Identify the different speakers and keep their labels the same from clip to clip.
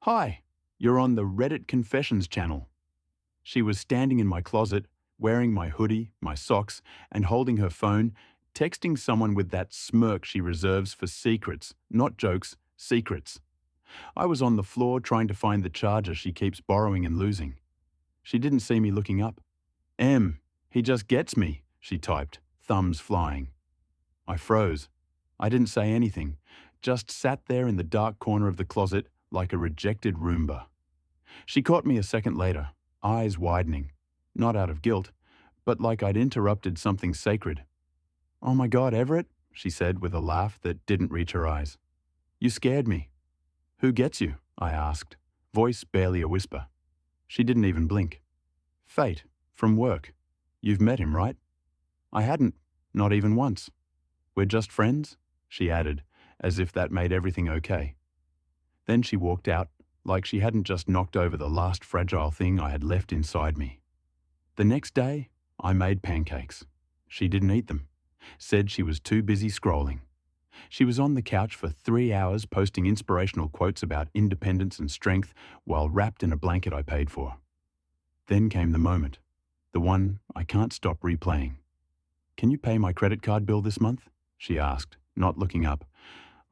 Speaker 1: Hi, you're on the Reddit Confessions channel. She was standing in my closet, wearing my hoodie, my socks, and holding her phone, texting someone with that smirk she reserves for secrets, not jokes, secrets. I was on the floor trying to find the charger she keeps borrowing and losing. She didn't see me looking up. He just gets me, she typed, thumbs flying. I froze. I didn't say anything, just sat there in the dark corner of the closet like a rejected Roomba. She caught me a second later, eyes widening, not out of guilt, but like I'd interrupted something sacred. "Oh my God, Everett," she said with a laugh that didn't reach her eyes. "You scared me." "Who gets you?" I asked, voice barely a whisper. She didn't even blink. "Fate, from work. You've met him, right?" I hadn't, not even once. "We're just friends?" she added, as if that made everything okay. Then she walked out, like she hadn't just knocked over the last fragile thing I had left inside me. The next day, I made pancakes. She didn't eat them. Said she was too busy scrolling. She was on the couch for 3 hours posting inspirational quotes about independence and strength while wrapped in a blanket I paid for. Then came the moment, the one I can't stop replaying. "Can you pay my credit card bill this month?" she asked, not looking up.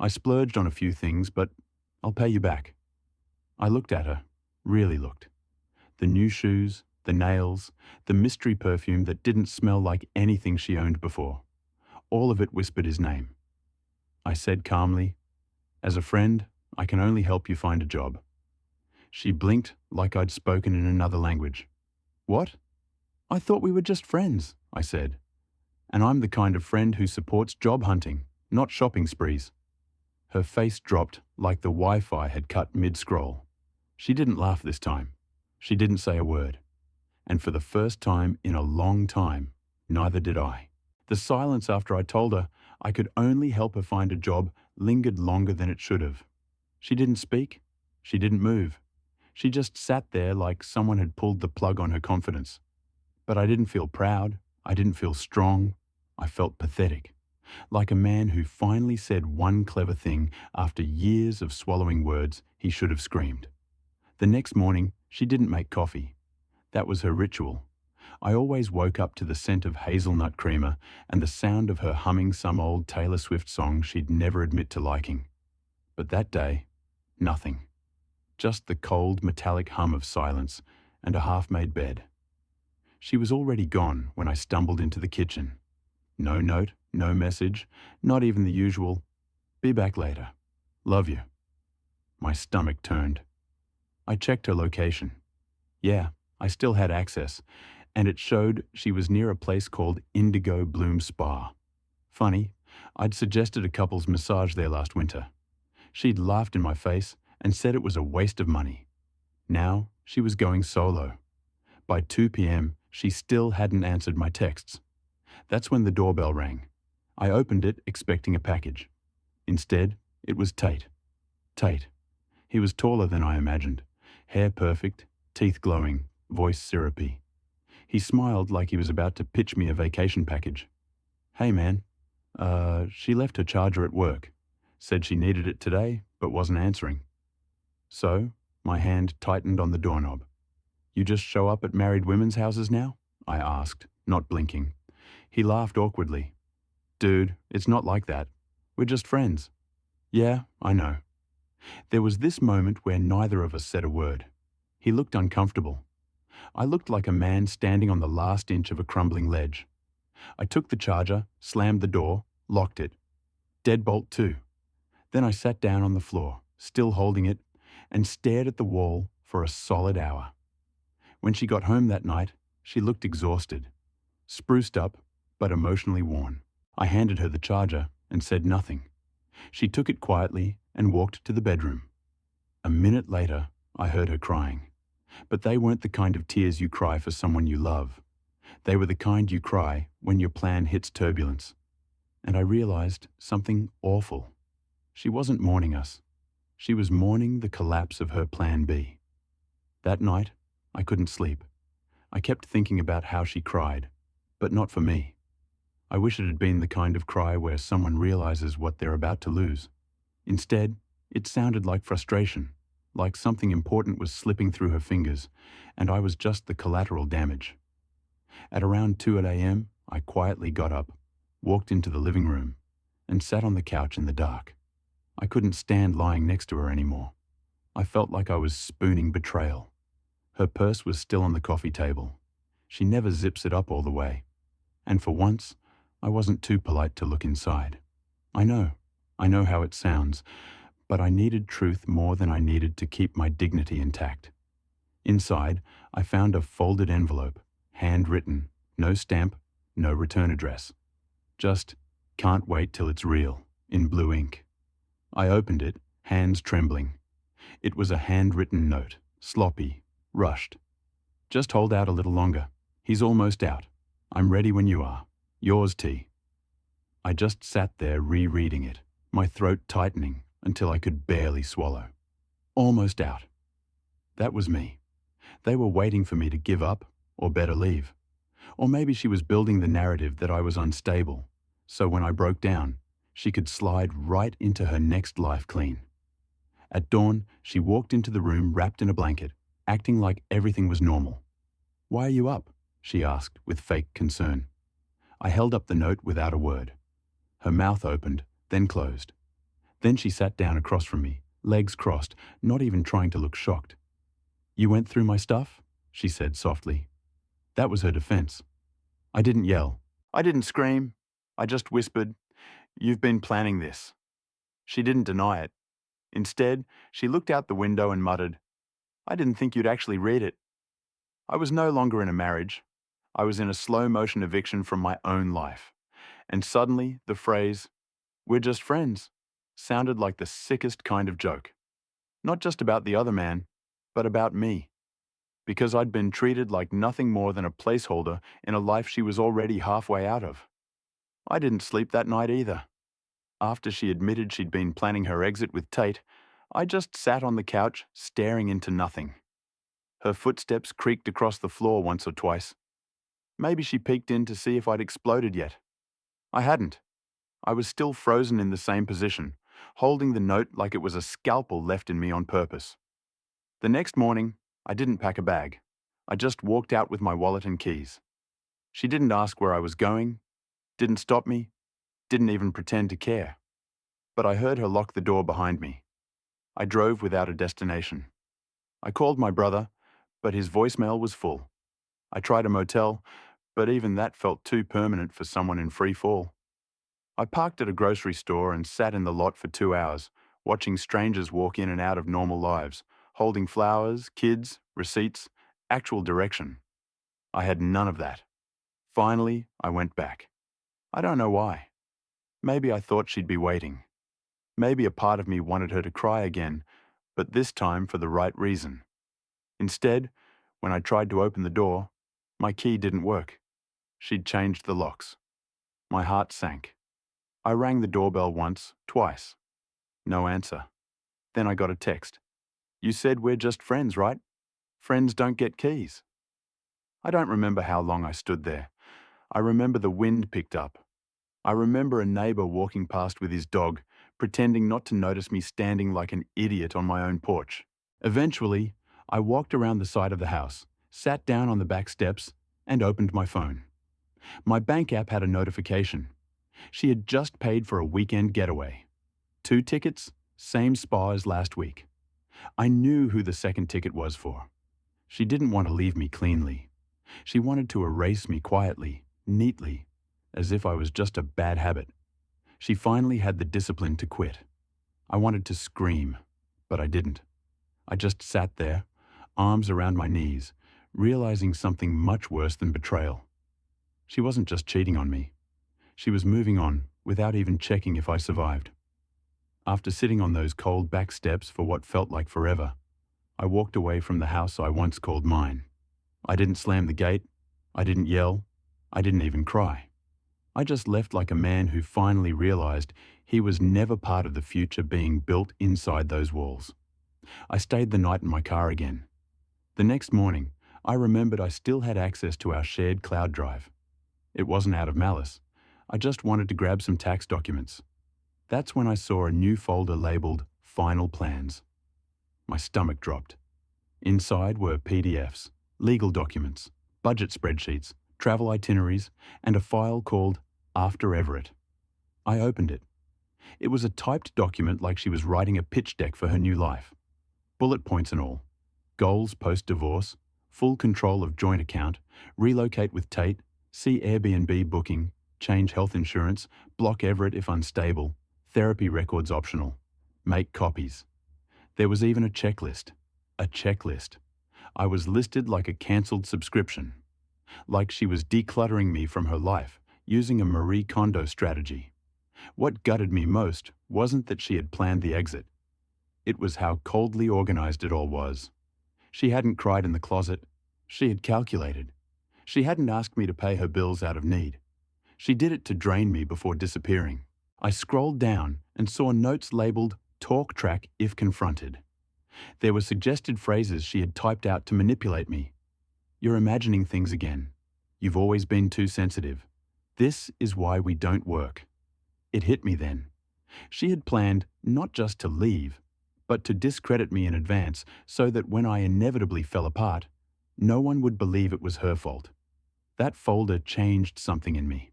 Speaker 1: "I splurged on a few things, but I'll pay you back." I looked at her, really looked. The new shoes, the nails, the mystery perfume that didn't smell like anything she owned before. All of it whispered his name. I said calmly, "As a friend, I can only help you find a job." She blinked like I'd spoken in another language. "What?" "I thought we were just friends," I said. "And I'm the kind of friend who supports job hunting, not shopping sprees." Her face dropped like the Wi-Fi had cut mid-scroll. She didn't laugh this time. She didn't say a word. And for the first time in a long time, neither did I. The silence after I told her I could only help her find a job lingered longer than it should have. She didn't speak. She didn't move. She just sat there like someone had pulled the plug on her confidence. But I didn't feel proud. I didn't feel strong. I felt pathetic. Like a man who finally said one clever thing after years of swallowing words he should have screamed. The next morning, she didn't make coffee. That was her ritual. I always woke up to the scent of hazelnut creamer and the sound of her humming some old Taylor Swift song she'd never admit to liking. But that day, nothing. Just the cold, metallic hum of silence and a half-made bed. She was already gone when I stumbled into the kitchen. No note, no message, not even the usual, "Be back later. Love you." My stomach turned. I checked her location. Yeah, I still had access, and it showed she was near a place called Indigo Bloom Spa. Funny, I'd suggested a couple's massage there last winter. She'd laughed in my face and said it was a waste of money. Now she was going solo. By 2 p.m., she still hadn't answered my texts. That's when the doorbell rang. I opened it expecting a package. Instead, it was Tate. Tate. He was taller than I imagined. Hair perfect, teeth glowing, voice syrupy. He smiled like he was about to pitch me a vacation package. "Hey man, she left her charger at work. Said she needed it today, but wasn't answering." So, my hand tightened on the doorknob. "You just show up at married women's houses now?" I asked, not blinking. He laughed awkwardly. "Dude, it's not like that. We're just friends." "Yeah, I know." There was this moment where neither of us said a word. He looked uncomfortable. I looked like a man standing on the last inch of a crumbling ledge. I took the charger, slammed the door, locked it. Deadbolt too. Then I sat down on the floor, still holding it, and stared at the wall for a solid hour. When she got home that night, she looked exhausted. Spruced up, but emotionally worn. I handed her the charger and said nothing. She took it quietly and walked to the bedroom. A minute later, I heard her crying. But they weren't the kind of tears you cry for someone you love. They were the kind you cry when your plan hits turbulence. And I realized something awful. She wasn't mourning us. She was mourning the collapse of her plan B. That night, I couldn't sleep. I kept thinking about how she cried, but not for me. I wish it had been the kind of cry where someone realizes what they're about to lose. Instead, it sounded like frustration, like something important was slipping through her fingers, and I was just the collateral damage. At around 2 a.m., I quietly got up, walked into the living room, and sat on the couch in the dark. I couldn't stand lying next to her anymore. I felt like I was spooning betrayal. Her purse was still on the coffee table. She never zips it up all the way. And for once, I wasn't too polite to look inside. I know how it sounds, but I needed truth more than I needed to keep my dignity intact. Inside, I found a folded envelope, handwritten, no stamp, no return address. Just, "Can't wait till it's real," in blue ink. I opened it, hands trembling. It was a handwritten note, sloppy, rushed. "Just hold out a little longer. He's almost out. I'm ready when you are. Yours, T." I just sat there rereading it, my throat tightening until I could barely swallow. Almost out. That was me. They were waiting for me to give up, or better leave. Or maybe she was building the narrative that I was unstable, so when I broke down, she could slide right into her next life clean. At dawn, she walked into the room wrapped in a blanket, acting like everything was normal. "Why are you up?" she asked with fake concern. I held up the note without a word. Her mouth opened, then closed. Then she sat down across from me, legs crossed, not even trying to look shocked. "You went through my stuff?" she said softly. That was her defense. I didn't yell. I didn't scream. I just whispered, "You've been planning this." She didn't deny it. Instead, she looked out the window and muttered, "I didn't think you'd actually read it." I was no longer in a marriage. I was in a slow-motion eviction from my own life. And suddenly, the phrase, "We're just friends," sounded like the sickest kind of joke. Not just about the other man, but about me. Because I'd been treated like nothing more than a placeholder in a life she was already halfway out of. I didn't sleep that night either. After she admitted she'd been planning her exit with Tate, I just sat on the couch, staring into nothing. Her footsteps creaked across the floor once or twice. Maybe she peeked in to see if I'd exploded yet. I hadn't. I was still frozen in the same position, holding the note like it was a scalpel left in me on purpose. The next morning, I didn't pack a bag. I just walked out with my wallet and keys. She didn't ask where I was going, didn't stop me, didn't even pretend to care. But I heard her lock the door behind me. I drove without a destination. I called my brother, but his voicemail was full. I tried a motel, but even that felt too permanent for someone in free fall. I parked at a grocery store and sat in the lot for 2 hours, watching strangers walk in and out of normal lives, holding flowers, kids, receipts, actual direction. I had none of that. Finally, I went back. I don't know why. Maybe I thought she'd be waiting. Maybe a part of me wanted her to cry again, but this time for the right reason. Instead, when I tried to open the door, my key didn't work. She'd changed the locks. My heart sank. I rang the doorbell once, twice. No answer. Then I got a text. "You said we're just friends, right? Friends don't get keys." I don't remember how long I stood there. I remember the wind picked up. I remember a neighbor walking past with his dog, pretending not to notice me standing like an idiot on my own porch. Eventually, I walked around the side of the house, sat down on the back steps, and opened my phone. My bank app had a notification. She had just paid for a weekend getaway. 2 tickets, same spa as last week. I knew who the second ticket was for. She didn't want to leave me cleanly. She wanted to erase me quietly, neatly, as if I was just a bad habit. She finally had the discipline to quit. I wanted to scream, but I didn't. I just sat there, arms around my knees, realizing something much worse than betrayal. She wasn't just cheating on me. She was moving on without even checking if I survived. After sitting on those cold back steps for what felt like forever, I walked away from the house I once called mine. I didn't slam the gate. I didn't yell. I didn't even cry. I just left like a man who finally realized he was never part of the future being built inside those walls. I stayed the night in my car again. The next morning, I remembered I still had access to our shared cloud drive. It wasn't out of malice. I just wanted to grab some tax documents. That's when I saw a new folder labeled Final Plans. My stomach dropped. Inside were PDFs, legal documents, budget spreadsheets, travel itineraries, and a file called After Everett. I opened it. It was a typed document like she was writing a pitch deck for her new life. Bullet points and all. Goals post-divorce, full control of joint account, relocate with Tate, see Airbnb booking, change health insurance, block Everett if unstable, therapy records optional, make copies. There was even a checklist. A checklist. I was listed like a cancelled subscription. Like she was decluttering me from her life, using a Marie Kondo strategy. What gutted me most wasn't that she had planned the exit. It was how coldly organized it all was. She hadn't cried in the closet. She had calculated. She hadn't asked me to pay her bills out of need. She did it to drain me before disappearing. I scrolled down and saw notes labeled "Talk track if confronted." There were suggested phrases she had typed out to manipulate me. "You're imagining things again. You've always been too sensitive. This is why we don't work." It hit me then. She had planned not just to leave, but to discredit me in advance so that when I inevitably fell apart, no one would believe it was her fault. That folder changed something in me.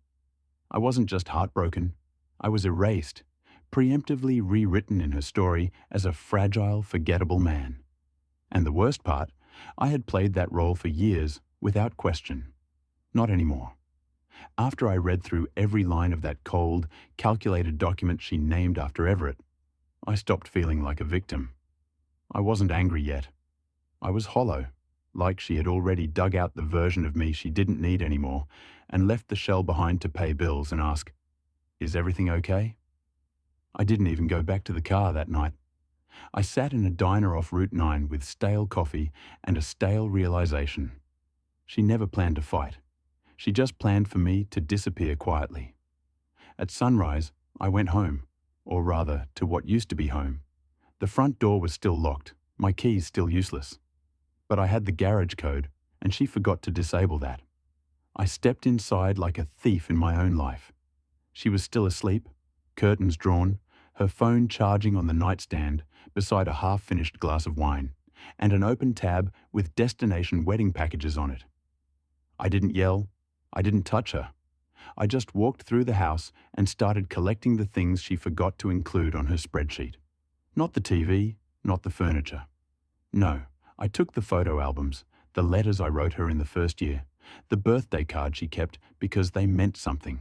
Speaker 1: I wasn't just heartbroken. I was erased, preemptively rewritten in her story as a fragile, forgettable man. And the worst part, I had played that role for years without question. Not anymore. After I read through every line of that cold, calculated document she named after Everett, I stopped feeling like a victim. I wasn't angry yet. I was hollow, like she had already dug out the version of me she didn't need anymore and left the shell behind to pay bills and ask, "Is everything okay?" I didn't even go back to the car that night. I sat in a diner off Route 9 with stale coffee and a stale realization. She never planned to fight. She just planned for me to disappear quietly. At sunrise, I went home, or rather, to what used to be home. The front door was still locked, my keys still useless. But I had the garage code, and she forgot to disable that. I stepped inside like a thief in my own life. She was still asleep, curtains drawn, her phone charging on the nightstand beside a half-finished glass of wine, and an open tab with destination wedding packages on it. I didn't yell. I didn't touch her. I just walked through the house and started collecting the things she forgot to include on her spreadsheet. Not the TV, not the furniture. No, I took the photo albums, the letters I wrote her in the first year, the birthday card she kept because they meant something,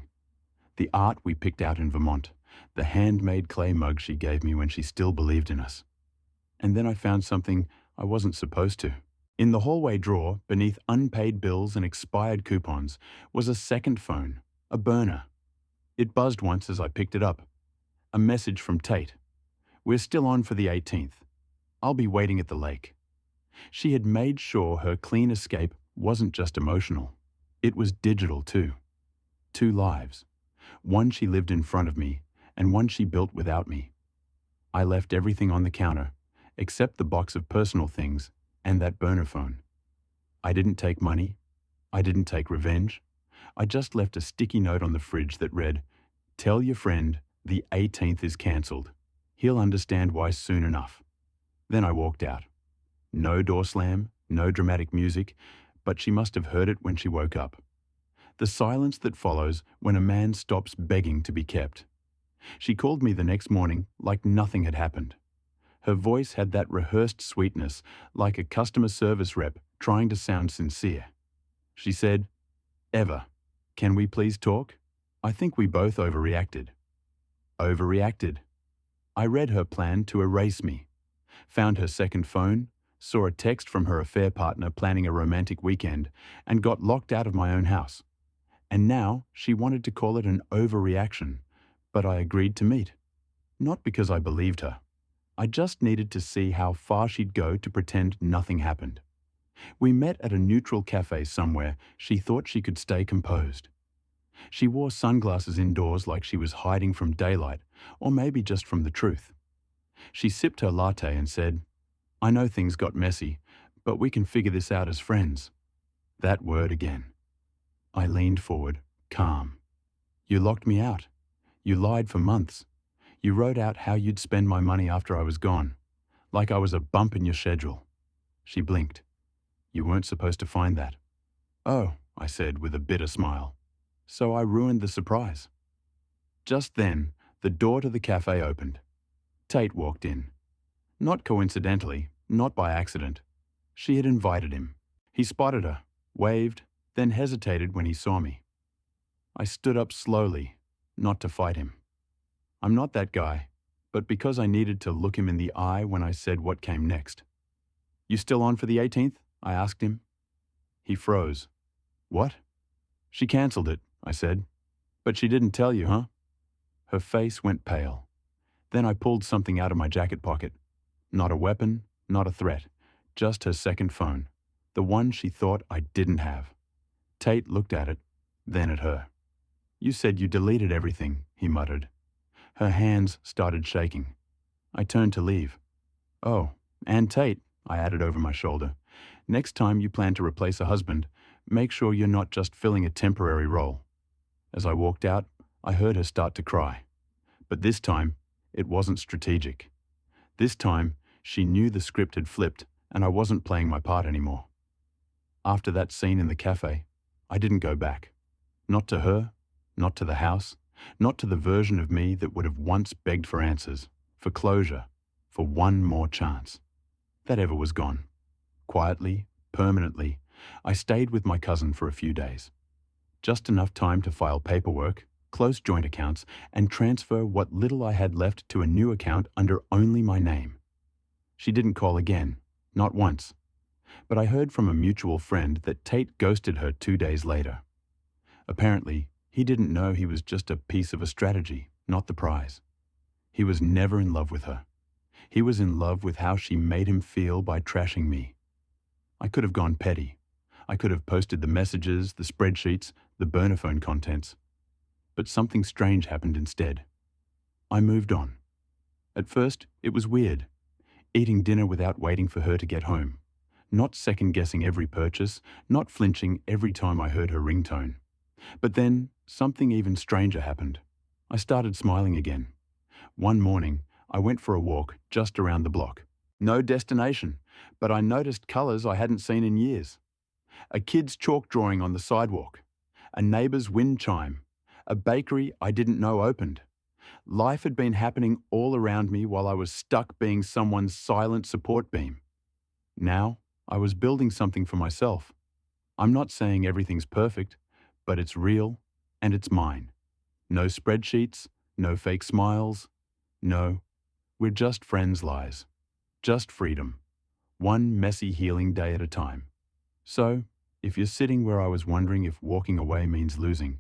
Speaker 1: the art we picked out in Vermont, the handmade clay mug she gave me when she still believed in us. And then I found something I wasn't supposed to. In the hallway drawer, beneath unpaid bills and expired coupons, was a second phone, a burner. It buzzed once as I picked it up. A message from Tate. "We're still on for the 18th. I'll be waiting at the lake." She had made sure her clean escape wasn't just emotional. It was digital too. 2 lives. One she lived in front of me, and one she built without me. I left everything on the counter, except the box of personal things and that burner phone. I didn't take money. I didn't take revenge. I just left a sticky note on the fridge that read, "Tell your friend the 18th is cancelled. He'll understand why soon enough." Then I walked out. No door slam, no dramatic music, but she must have heard it when she woke up. The silence that follows when a man stops begging to be kept. She called me the next morning like nothing had happened. Her voice had that rehearsed sweetness, like a customer service rep trying to sound sincere. She said, "Eva, can we please talk? I think we both overreacted." Overreacted. I read her plan to erase me, found her second phone, saw a text from her affair partner planning a romantic weekend, and got locked out of my own house. And now she wanted to call it an overreaction, but I agreed to meet. Not because I believed her. I just needed to see how far she'd go to pretend nothing happened. We met at a neutral cafe somewhere she thought she could stay composed. She wore sunglasses indoors like she was hiding from daylight, or maybe just from the truth. She sipped her latte and said, "I know things got messy, but we can figure this out as friends." That word again. I leaned forward, calm. "You locked me out. You lied for months. You wrote out how you'd spend my money after I was gone. Like I was a bump in your schedule. She blinked. You weren't supposed to find that. Oh, I said with a bitter smile. So I ruined the surprise. Just then, the door to the cafe opened. Tate walked in. Not coincidentally, not by accident. She had invited him. He spotted her, waved, then hesitated when he saw me. I stood up slowly, not to fight him. I'm not that guy, but because I needed to look him in the eye when I said what came next. You still on for the 18th? I asked him. He froze. What? She cancelled it, I said. But she didn't tell you, huh? Her face went pale. Then I pulled something out of my jacket pocket. Not a weapon, not a threat, just her second phone, the one she thought I didn't have. Tate looked at it, then at her. You said you deleted everything, he muttered. Her hands started shaking. I turned to leave. Oh, and Tate, I added over my shoulder, next time you plan to replace a husband, make sure you're not just filling a temporary role. As I walked out, I heard her start to cry. But this time, it wasn't strategic. This time, she knew the script had flipped and I wasn't playing my part anymore. After that scene in the cafe, I didn't go back. Not to her, not to the house, not to the version of me that would have once begged for answers, for closure, for one more chance. That ever was gone. Quietly, permanently, I stayed with my cousin for a few days. Just enough time to file paperwork, close joint accounts, and transfer what little I had left to a new account under only my name. She didn't call again, not once. But I heard from a mutual friend that Tate ghosted her 2 days later. Apparently, he didn't know he was just a piece of a strategy, not the prize. He was never in love with her. He was in love with how she made him feel by trashing me. I could have gone petty. I could have posted the messages, the spreadsheets, the burner phone contents. But something strange happened instead. I moved on. At first, it was weird. Eating dinner without waiting for her to get home. Not second-guessing every purchase, not flinching every time I heard her ringtone. But then, something even stranger happened. I started smiling again. One morning, I went for a walk just around the block. No destination, but I noticed colours I hadn't seen in years. A kid's chalk drawing on the sidewalk. A neighbour's wind chime. A bakery I didn't know opened. Life had been happening all around me while I was stuck being someone's silent support beam. Now, I was building something for myself. I'm not saying everything's perfect, but it's real and it's mine. No spreadsheets, no fake smiles. No, we're just friends' lies. Just freedom. One messy healing day at a time. So, if you're sitting where I was wondering if walking away means losing,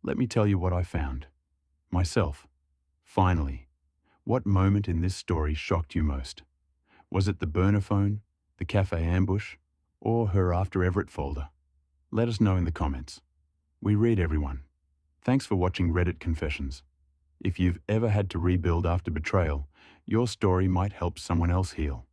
Speaker 1: let me tell you what I found. Myself. Finally. What moment in this story shocked you most? Was it the burner phone, the cafe ambush, or her After Everett folder? Let us know in the comments. We read everyone. Thanks for watching Reddit Confessions. If you've ever had to rebuild after betrayal, your story might help someone else heal.